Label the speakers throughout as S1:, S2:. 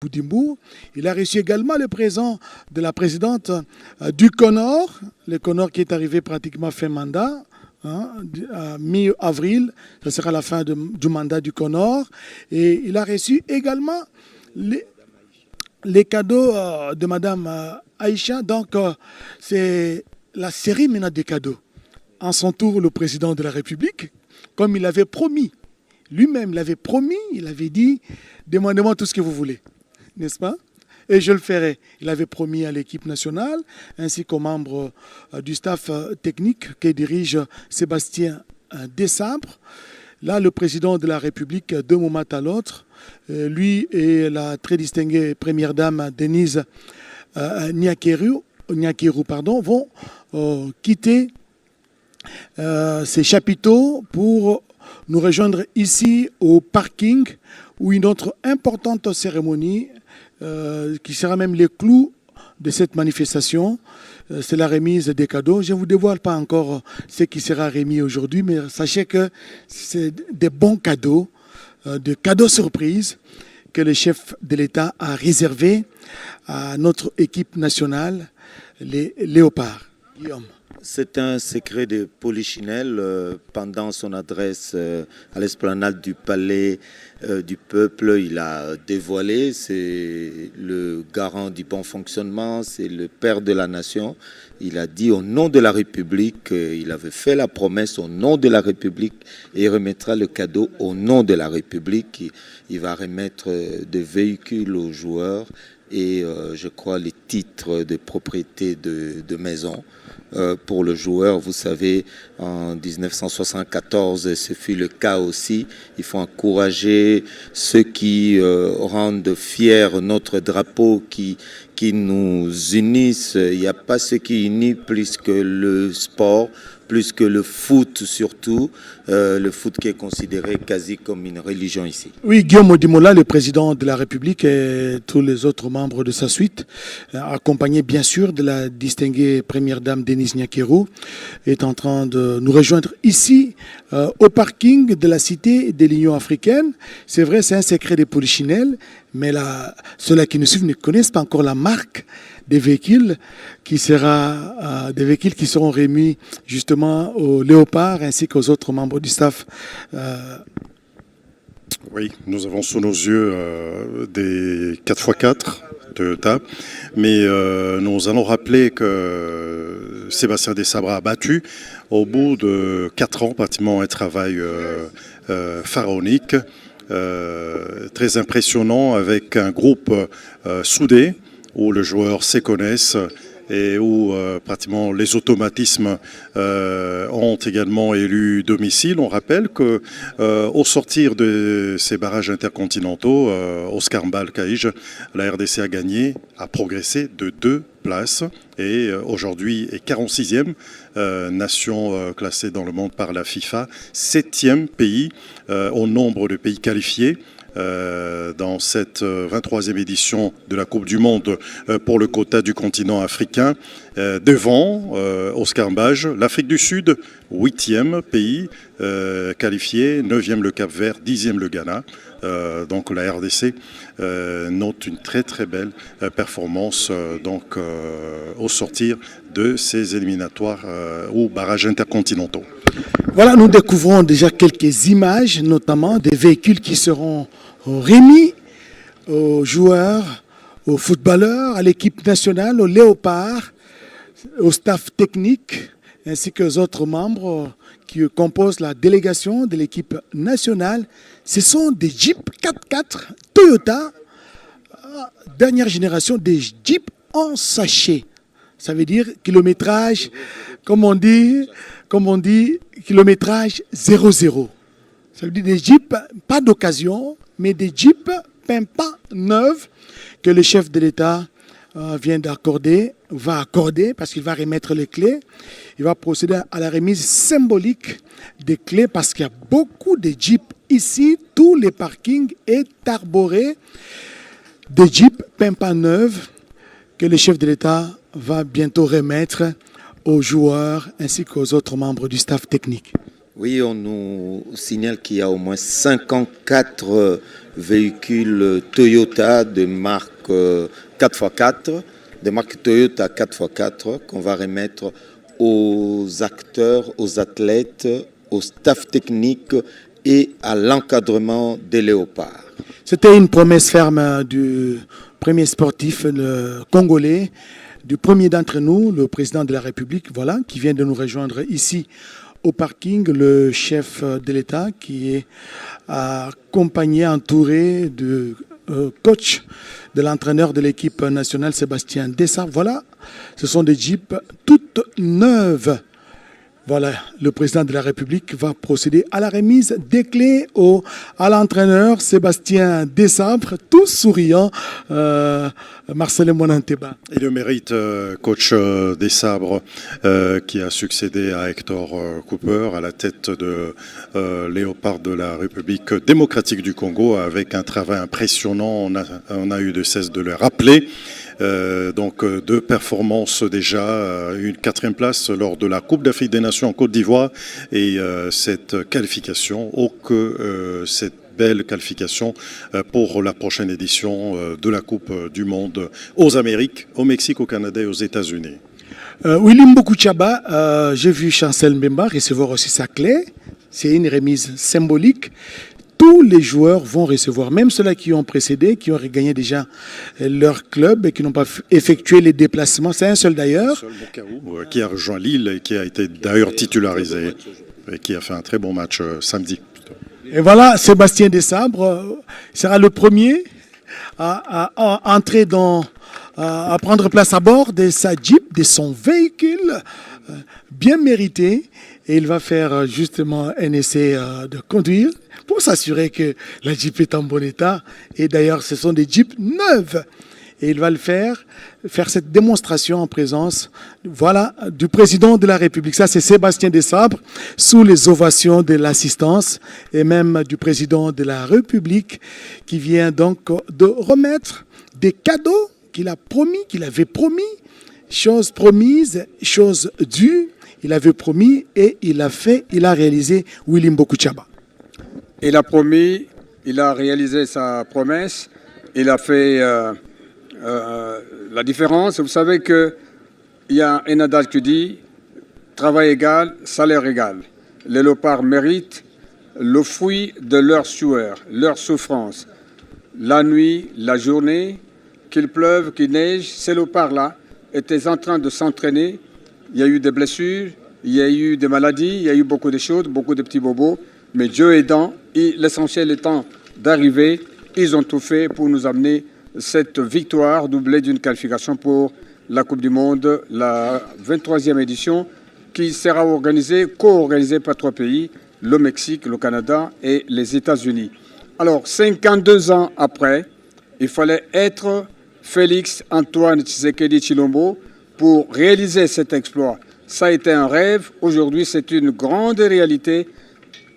S1: Boudimou. Il a reçu également le présent de la présidente du CONOR, le CONOR qui est arrivé pratiquement fin mandat, hein, mi-avril, ce sera la fin du mandat du CONOR. Et il a reçu également les cadeaux de Madame Aïcha. Donc, c'est la série maintenant des cadeaux. En son tour, le président de la République, comme il avait promis, lui-même l'avait promis, il avait dit, demandez-moi tout ce que vous voulez. N'est-ce pas? Et je le ferai. Il avait promis à l'équipe nationale, ainsi qu'aux membres du staff technique que dirige Sébastien Desabre. Là, le président de la République, d'un moment à l'autre, lui et la très distinguée première dame Denise Nyakeru, vont quitter ces chapiteaux pour nous rejoindre ici au parking où une autre importante cérémonie qui sera même les clous de cette manifestation, c'est la remise des cadeaux. Je ne vous dévoile pas encore ce qui sera remis aujourd'hui, mais sachez que c'est des bons cadeaux, des cadeaux surprises que le chef de l'État a réservés à notre équipe nationale, les Léopards. Guillaume.
S2: C'est un secret de Polichinelle pendant son adresse à l'esplanade du Palais du Peuple. Il a dévoilé, c'est le garant du bon fonctionnement, c'est le père de la nation. Il a dit au nom de la République, il avait fait la promesse au nom de la République et il remettra le cadeau au nom de la République. Il va remettre des véhicules aux joueurs et je crois les titres de propriété de maison. Pour le joueur, vous savez, en 1974, ce fut le cas aussi. Il faut encourager ceux qui rendent fiers notre drapeau, qui nous unissent. Il n'y a pas ce qui unit plus que le sport, plus que le foot surtout, le foot qui est considéré quasi comme une religion ici.
S1: Oui, Guillaume Odimola, le président de la République et tous les autres membres de sa suite, accompagné bien sûr de la distinguée première dame Denise Nyakeru, est en train de nous rejoindre ici au parking de la cité de l'Union africaine. C'est vrai, c'est un secret des Polichinelles, mais ceux-là qui nous suivent ne connaissent pas encore la marque des véhicules qui seront remis justement aux Léopards ainsi qu'aux autres membres du staff.
S3: Oui, nous avons sous nos yeux des 4x4 Toyota, mais nous allons rappeler que Sébastien Desabre a battu au bout de 4 ans pratiquement un travail pharaonique, très impressionnant avec un groupe soudé, où les joueurs se connaissent et où pratiquement les automatismes ont également élu domicile. On rappelle que au sortir de ces barrages intercontinentaux, Oscar Mbal-Kaïj, la RDC a progressé de 2 places et aujourd'hui est 46e nation classée dans le monde par la FIFA, 7e pays au nombre de pays qualifiés. Dans cette 23e édition de la Coupe du Monde pour le quota du continent africain, devant Oscar Mbaj, l'Afrique du Sud, 8e pays qualifié, 9e le Cap-Vert, 10e le Ghana. Donc la RDC note une très très belle performance au sortir de ces éliminatoires ou barrages intercontinentaux.
S1: Voilà, nous découvrons déjà quelques images, notamment des véhicules qui seront remis aux joueurs, aux footballeurs, à l'équipe nationale, aux Léopards, au staff technique, ainsi qu'aux autres membres qui composent la délégation de l'équipe nationale. Ce sont des Jeep 4x4 Toyota, dernière génération, des Jeeps en sachet. Ça veut dire kilométrage, comme on dit, kilométrage 0,0. Ça veut dire des Jeeps, pas d'occasion, mais des Jeeps pimpants neufs que le chef de l'État va accorder parce qu'il va remettre les clés. Il va procéder à la remise symbolique des clés parce qu'il y a beaucoup de Jeeps ici. Tout le parking est arboré de Jeeps pimpants neufs que le chef de l'État va bientôt remettre aux joueurs ainsi qu'aux autres membres du staff technique.
S2: Oui, on nous signale qu'il y a au moins 54 véhicules Toyota de marque 4x4, des marques Toyota 4x4 qu'on va remettre aux acteurs, aux athlètes, au staff technique et à l'encadrement des léopards.
S1: C'était une promesse ferme du premier sportif le congolais, du premier d'entre nous, le président de la République, voilà, qui vient de nous rejoindre ici au parking, le chef de l'État qui est accompagné, entouré de coach de l'entraîneur de l'équipe nationale Sébastien Dessart. Voilà, ce sont des jeeps toutes neuves. Voilà, le président de la République va procéder à la remise des clés à l'entraîneur Sébastien Desabre, tout souriant, Marcelin Monanteba.
S3: Il le mérite, coach Desabre, qui a succédé à Hector Cooper à la tête de Léopard de la République démocratique du Congo, avec un travail impressionnant. On a eu de cesse de le rappeler. Donc 2 performances déjà, une 4e place lors de la Coupe d'Afrique des Nations en Côte d'Ivoire et cette qualification, cette belle qualification pour la prochaine édition de la Coupe du Monde aux Amériques, au Mexique, au Canada et aux États-Unis.
S1: Willy Mbokouchaba, j'ai vu Chancel Mbemba recevoir aussi sa clé. C'est une remise symbolique. Tous les joueurs vont recevoir, même ceux-là qui ont précédé, qui ont gagné déjà leur club et qui n'ont pas effectué les déplacements. C'est un seul d'ailleurs.
S3: Qui a rejoint Lille et qui a été d'ailleurs titularisé et qui a fait un très bon match samedi.
S1: Et voilà, Sébastien Desabre sera le premier à entrer à prendre place à bord de sa Jeep, de son véhicule bien mérité. Et il va faire justement un essai de conduire pour s'assurer que la Jeep est en bon état. Et d'ailleurs, ce sont des Jeeps neuves. Et il va le faire cette démonstration en présence, voilà, du président de la République. Ça, c'est Sébastien Desabre, sous les ovations de l'assistance et même du président de la République, qui vient donc de remettre des cadeaux qu'il avait promis, chose promise, chose due. Il avait promis et il a réalisé Willy Mbokouchaba.
S4: Il a promis, il a réalisé sa promesse, il a fait la différence. Vous savez qu'il y a un adage qui dit travail égal, salaire égal. Les léopards méritent le fruit de leur sueur, leur souffrance. La nuit, la journée, qu'il pleuve, qu'il neige, ces léopards-là étaient en train de s'entraîner. Il y a eu des blessures, il y a eu des maladies, il y a eu beaucoup de choses, beaucoup de petits bobos. Mais Dieu aidant, l'essentiel étant d'arriver, ils ont tout fait pour nous amener cette victoire doublée d'une qualification pour la Coupe du Monde, la 23e édition, qui sera co-organisée par 3 pays, le Mexique, le Canada et les États-Unis. Alors, 52 ans après, il fallait être Félix Antoine Tshisekedi Tshilombo pour réaliser cet exploit. Ça a été un rêve, aujourd'hui c'est une grande réalité.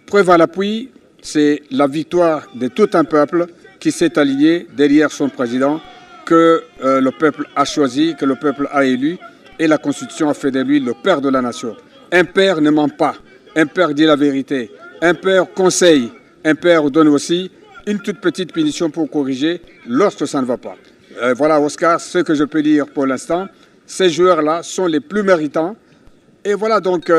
S4: Preuve à l'appui, c'est la victoire de tout un peuple qui s'est aligné derrière son président, que le peuple a choisi, que le peuple a élu, et la Constitution a fait de lui le père de la nation. Un père ne ment pas, un père dit la vérité, un père conseille, un père donne aussi une toute petite punition pour corriger lorsque ça ne va pas. Voilà, Oscar, ce que je peux dire pour l'instant. Ces joueurs-là sont les plus méritants. Et voilà, donc,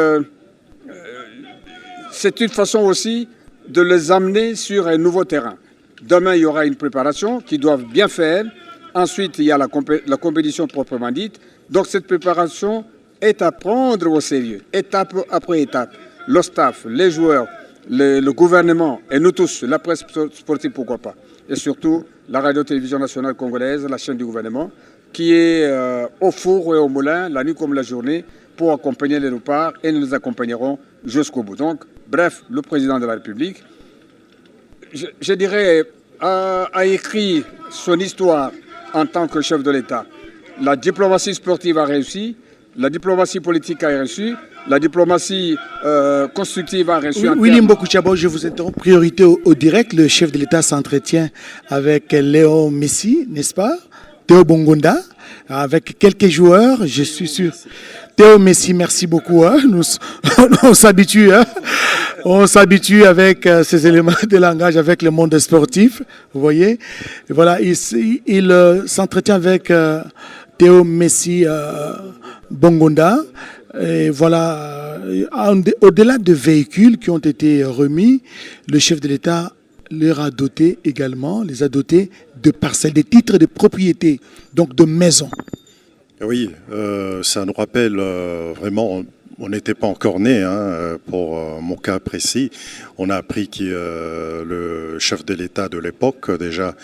S4: c'est une façon aussi de les amener sur un nouveau terrain. Demain, il y aura une préparation qu'ils doivent bien faire. Ensuite, il y a la compétition proprement dite. Donc, cette préparation est à prendre au sérieux, étape après étape. Le staff, les joueurs, le gouvernement et nous tous, la presse sportive, pourquoi pas. Et surtout, la radio-télévision nationale congolaise, la chaîne du gouvernement, qui est au four et au moulin, la nuit comme la journée, pour accompagner les léopards, et nous les accompagnerons jusqu'au bout. Donc, bref, le président de la République, je dirais, a écrit son histoire en tant que chef de l'État. La diplomatie sportive a réussi, la diplomatie politique a réussi, la diplomatie constructive a réussi.
S1: Willy Mbokouchaba, je vous interromps. Priorité au direct, le chef de l'État s'entretient avec Léo Messi, n'est-ce pas? Théo Bongonda, avec quelques joueurs, je suis sûr. Théo Messi, merci beaucoup. Hein. On s'habitue. Hein. On s'habitue avec ces éléments de langage, avec le monde sportif. Vous voyez. Et voilà, il s'entretient avec Théo Messi Bongonda. Et voilà, au-delà de véhicules qui ont été remis, le chef de l'État les a dotés également, les a dotés de parcelles, des titres de propriété, donc de maisons.
S3: Oui, ça nous rappelle vraiment, on n'était pas encore né pour mon cas précis. On a appris que le chef de l'État de l'époque, déjà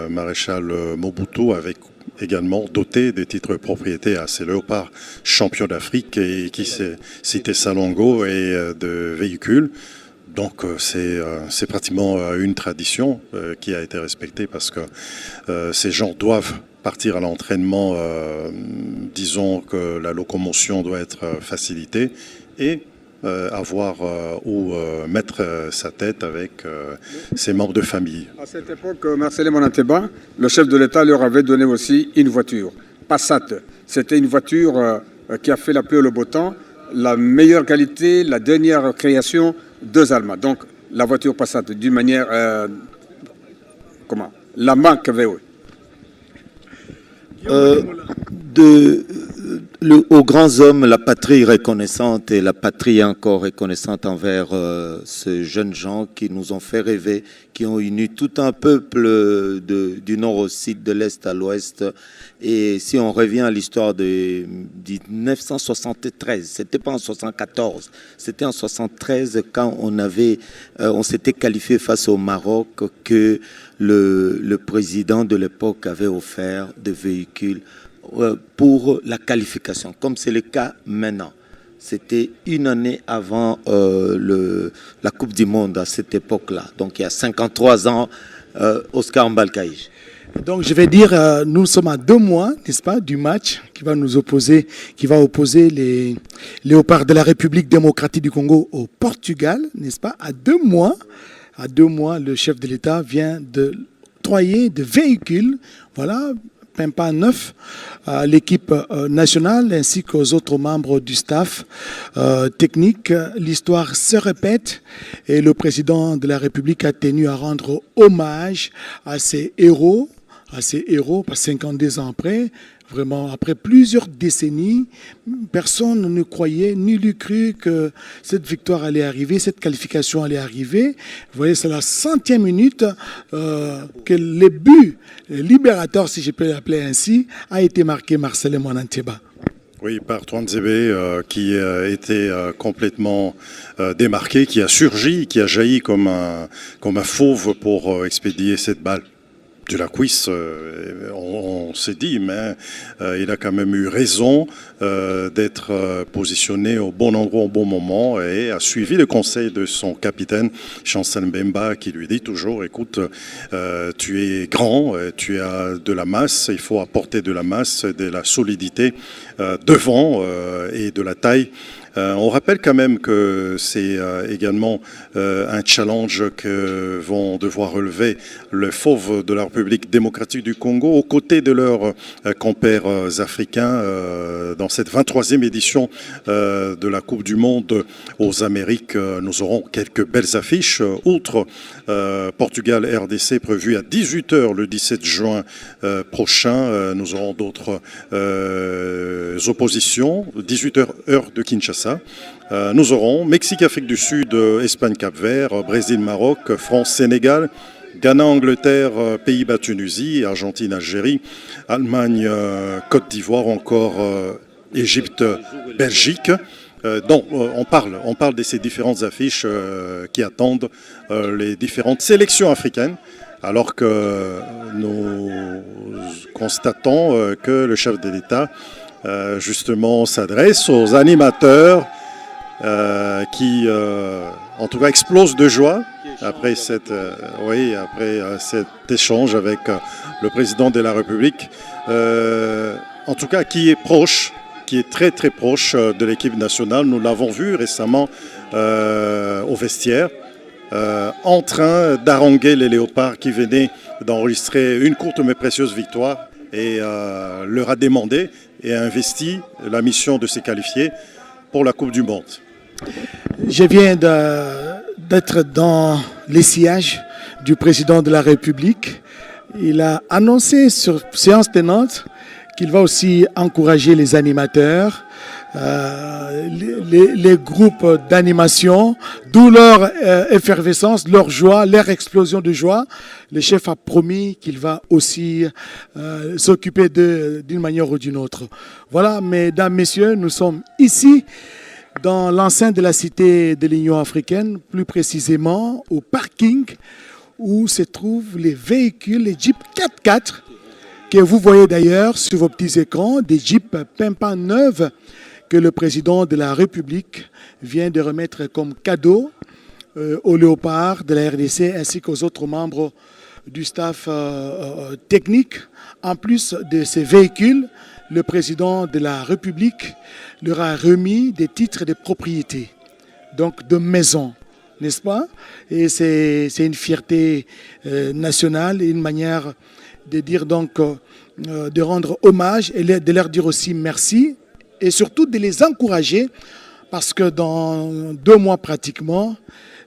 S3: maréchal Mobutu, avait également doté des titres de propriété à ces léopards champions d'Afrique et qui citait Salongo et de véhicules. Donc c'est pratiquement une tradition qui a été respectée parce que ces gens doivent partir à l'entraînement, disons que la locomotion doit être facilitée et avoir où mettre sa tête avec ses membres de famille.
S4: À cette époque, Marcelin Monanteba, le chef de l'État, leur avait donné aussi une voiture, Passat. C'était une voiture qui a fait la pluie et le beau temps, la meilleure qualité, la dernière création de Alma. Donc la voiture Passat, d'une manière... La marque VW.
S2: Aux grands hommes, la patrie reconnaissante et la patrie encore reconnaissante envers ces jeunes gens qui nous ont fait rêver, qui ont uni tout un peuple du nord au sud, de l'est à l'ouest. Et si on revient à l'histoire de 1973, c'était pas en 74, c'était en 73 quand on s'était qualifié face au Maroc que le président de l'époque avait offert des véhicules pour la qualification, comme c'est le cas maintenant. C'était une année avant la Coupe du Monde à cette époque-là. Donc il y a 53 ans, Oscar Mbalkaïch.
S1: Donc je vais dire, nous sommes à 2 mois, n'est-ce pas, du match qui va opposer les Léopards de la République démocratique du Congo au Portugal, n'est-ce pas, à 2 mois. À 2 mois, le chef de l'État vient de octroyer de véhicules, voilà, pas neuf, à l'équipe nationale ainsi qu'aux autres membres du staff technique. L'histoire se répète et le président de la République a tenu à rendre hommage à ces héros, parce que 52 ans après, vraiment, après plusieurs décennies, personne ne croyait ni lui cru que cette victoire allait arriver, cette qualification allait arriver. Vous voyez, c'est la 100e minute que le but libérateur, si je peux l'appeler ainsi, a été marqué Marcelin Monanteba.
S3: Oui, par Touanzebe qui a été complètement démarqué, qui a surgi, qui a jailli comme un fauve pour expédier cette balle. De la cuisse, on s'est dit, mais il a quand même eu raison d'être positionné au bon endroit au bon moment et a suivi le conseil de son capitaine, Chancel Mbemba, qui lui dit toujours, écoute, tu es grand, tu as de la masse, il faut apporter de la masse, de la solidité devant et de la taille. On rappelle quand même que c'est également un challenge que vont devoir relever les fauves de la République démocratique du Congo aux côtés de leurs compères africains dans cette 23e édition de la Coupe du Monde aux Amériques. Nous aurons quelques belles affiches. Outre Portugal-RDC prévu à 18h le 17 juin prochain, nous aurons d'autres oppositions, 18h heure de Kinshasa. Nous aurons Mexique-Afrique du Sud, Espagne-Cap-Vert, Brésil-Maroc, France-Sénégal, Ghana-Angleterre, Pays-Bas-Tunisie, Argentine-Algérie, Allemagne-Côte d'Ivoire, encore Égypte-Belgique. Donc on parle de ces différentes affiches qui attendent les différentes sélections africaines. Alors que nous constatons que le chef de l'État justement s'adresse aux animateurs qui en tout cas explosent de joie après cet échange avec le président de la République, en tout cas qui est proche, qui est très très proche de l'équipe nationale. Nous l'avons vu récemment au vestiaire, en train d'haranguer les Léopards qui venaient d'enregistrer une courte mais précieuse victoire et leur a demandé et a investi la mission de se qualifier pour la Coupe du Monde.
S1: Je viens d'être dans les sièges du président de la République. Il a annoncé sur séance tenante qu'il va aussi encourager les animateurs, les groupes d'animation, d'où leur effervescence, leur joie, leur explosion de joie. Le chef a promis qu'il va aussi s'occuper d'une manière ou d'une autre. Voilà, mesdames, messieurs, nous sommes ici dans l'enceinte de la cité de l'Union africaine, plus précisément au parking où se trouvent les véhicules, les Jeep 4x4 que vous voyez d'ailleurs sur vos petits écrans, des Jeeps pimpants neuves que le président de la République vient de remettre comme cadeau aux léopards de la RDC ainsi qu'aux autres membres du staff technique. En plus de ces véhicules, le président de la République leur a remis des titres de propriété, donc de maison, n'est-ce pas? Et c'est une fierté nationale et une manière de dire donc, de rendre hommage et de leur dire aussi merci et surtout de les encourager parce que dans 2 mois pratiquement,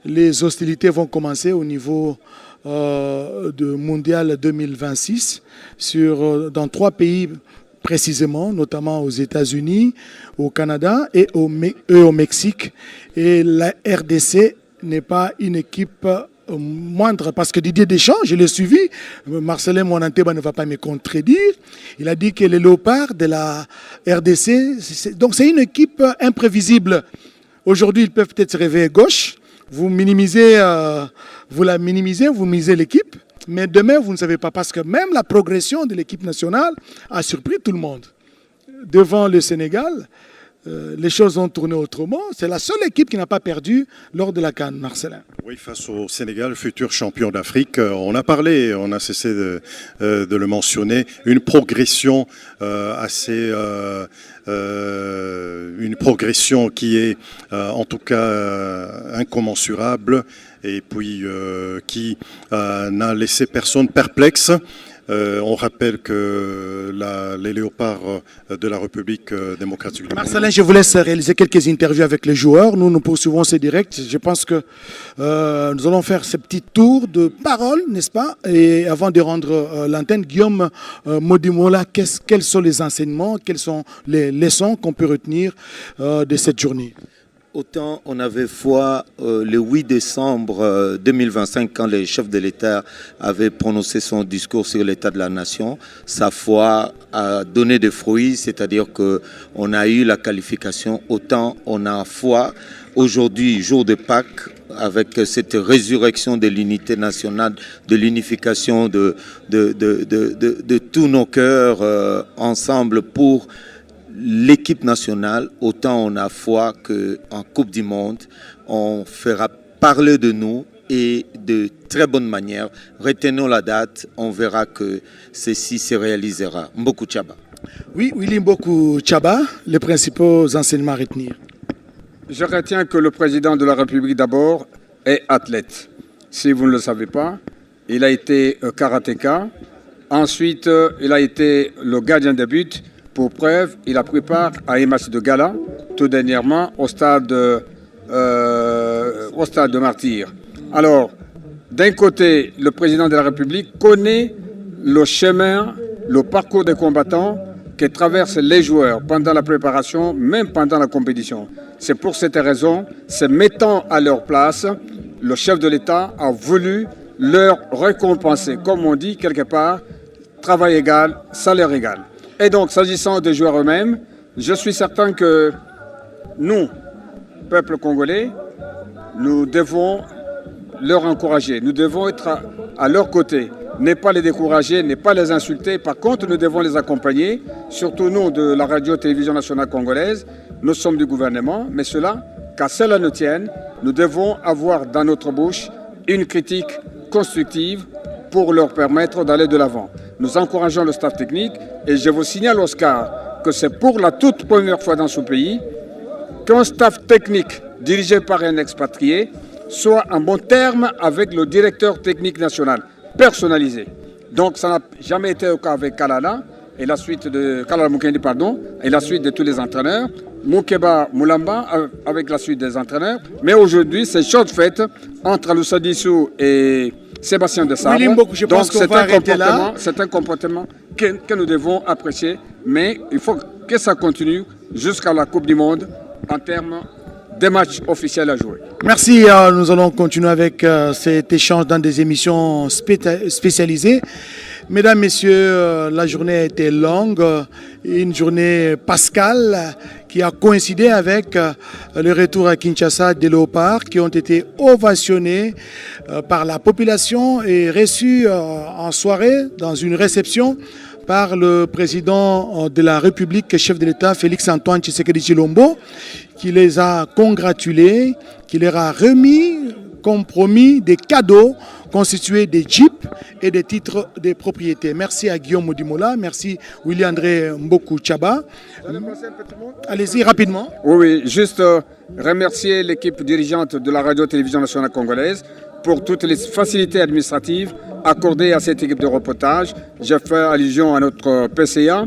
S1: les hostilités vont commencer au niveau de Mondial 2026 dans 3 pays précisément, notamment aux États-Unis, au Canada et au Mexique. Et la RDC n'est pas une équipe moindre parce que Didier Deschamps, je l'ai suivi, Marcelin Monanteba ne va pas me contredire, il a dit que les léopards de la RDC, donc c'est une équipe imprévisible. Aujourd'hui, ils peuvent peut-être se réveiller gauche, vous la minimisez, vous misez l'équipe, mais demain, vous ne savez pas parce que même la progression de l'équipe nationale a surpris tout le monde. Devant le Sénégal, les choses ont tourné autrement. C'est la seule équipe qui n'a pas perdu lors de la CAN, Marcelin.
S3: Oui, face au Sénégal, futur champion d'Afrique, on a parlé, on a cessé de le mentionner, une progression une progression qui est en tout cas incommensurable et puis qui n'a laissé personne perplexe. On rappelle que les léopards de la République démocratique du Congo.
S1: Marcelin, je vous laisse réaliser quelques interviews avec les joueurs. Nous poursuivons ces directs. Je pense que nous allons faire ce petit tour de parole, n'est-ce pas? Et avant de rendre l'antenne, Guillaume Modimola, quels sont les enseignements, quelles sont les leçons qu'on peut retenir de cette journée?
S2: Autant on avait foi le 8 décembre 2025 quand le chef de l'État avait prononcé son discours sur l'état de la nation, sa foi a donné des fruits, c'est-à-dire qu'on a eu la qualification, autant on a foi aujourd'hui, jour de Pâques, avec cette résurrection de l'unité nationale, de l'unification de tous nos cœurs ensemble pour l'équipe nationale, autant on a foi qu'en Coupe du Monde, on fera parler de nous et de très bonne manière. Retenons la date, on verra que ceci se réalisera. Mboku Tchaba.
S1: Oui, Willy Mboku Tchaba, les principaux enseignements à retenir.
S4: Je retiens que le président de la République d'abord est athlète. Si vous ne le savez pas, il a été karatéka. Ensuite, il a été le gardien de but. Pour preuve, il a pris part à un match de gala, tout dernièrement, au stade de Martyrs. Alors, d'un côté, le président de la République connaît le chemin, le parcours des combattants que traversent les joueurs pendant la préparation, même pendant la compétition. C'est pour cette raison, se mettant à leur place, le chef de l'État a voulu leur récompenser, comme on dit quelque part, travail égal, salaire égal. Et donc, s'agissant des joueurs eux-mêmes, je suis certain que nous, peuple congolais, nous devons leur encourager. Nous devons être à leur côté, ne pas les décourager, ne pas les insulter. Par contre, nous devons les accompagner, surtout nous de la radio-télévision nationale congolaise. Nous sommes du gouvernement, mais cela, qu'à cela ne tienne, nous devons avoir dans notre bouche une critique constructive pour leur permettre d'aller de l'avant. Nous encourageons le staff technique et je vous signale, Oscar, que c'est pour la toute première fois dans ce pays qu'un staff technique dirigé par un expatrié soit en bon terme avec le directeur technique national, personnalisé. Donc ça n'a jamais été le cas avec Kalala, et la suite de Kalala Mukendi, pardon, et la suite de tous les entraîneurs. Moukeba Moulamba avec la suite des entraîneurs. Mais aujourd'hui, c'est chose faite entre Aloussa Dissou et Sébastien de Sabre.
S1: Willy Mbokou, je pense
S4: Donc
S1: qu'on va arrêter là.
S4: c'est un comportement que nous devons apprécier, mais il faut que ça continue jusqu'à la Coupe du Monde en termes de matchs officiels à jouer.
S1: Merci, nous allons continuer avec cet échange dans des émissions spécialisées. Mesdames, Messieurs, la journée a été longue, une journée pascale qui a coïncidé avec le retour à Kinshasa des léopards qui ont été ovationnés par la population et reçus en soirée dans une réception par le président de la République, chef de l'État, Félix-Antoine Tshisekedi Tshilombo, qui les a congratulés, qui leur a remis, compromis des cadeaux constitués des jeeps et des titres de propriété. Merci à Guillaume Modimola, merci Willy-André Mbokou Tchaba. Allez-y rapidement.
S4: Oui, juste remercier l'équipe dirigeante de la Radio-Télévision nationale congolaise pour toutes les facilités administratives accordées à cette équipe de reportage. J'ai fait allusion à notre PCA,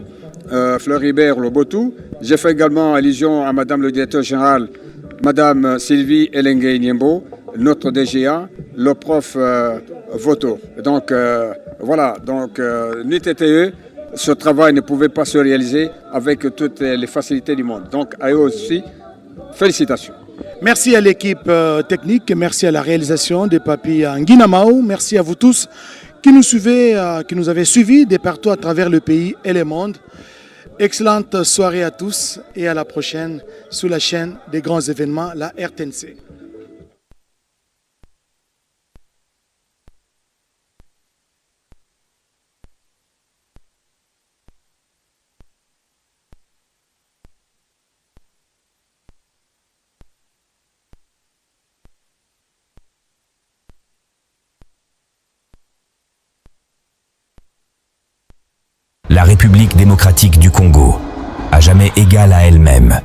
S4: Floribert Lobotou. J'ai fait également allusion à Madame le directeur général, Madame Sylvie Elengue Niembo, notre DGA, le prof Voto. Donc voilà, donc NUTTE, ce travail ne pouvait pas se réaliser avec toutes les facilités du monde. Donc à eux aussi, félicitations.
S1: Merci à l'équipe technique, merci à la réalisation des papilles Nguinamao, merci à vous tous qui nous suivez, qui nous avez suivis de partout à travers le pays et le monde. Excellente soirée à tous et à la prochaine sur la chaîne des grands événements, la RTNC.
S5: La République démocratique du Congo, à jamais égale à elle-même.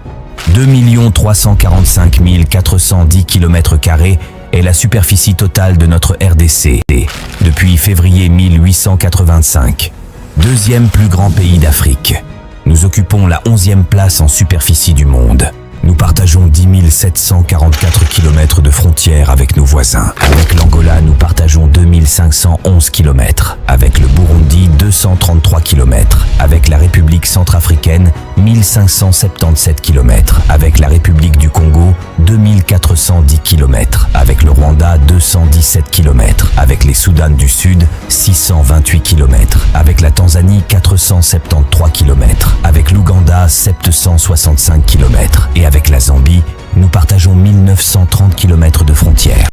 S5: 2 345 410 km² est la superficie totale de notre RDC depuis février 1885. Deuxième plus grand pays d'Afrique. Nous occupons la 11e place en superficie du monde. Nous partageons 10 744 km de frontières avec nos voisins. Avec l'Angola, nous partageons 2511 km. Avec le Burundi, 233 km. Avec la République centrafricaine, 1577 km. Avec la République du Congo, 2410 km. Avec le Rwanda, 217 km. Avec les Soudans du Sud, 628 km. Avec la Tanzanie, 473 km. Avec l'Ouganda, 765 km. Et avec la Zambie, nous partageons 1930 km de frontières.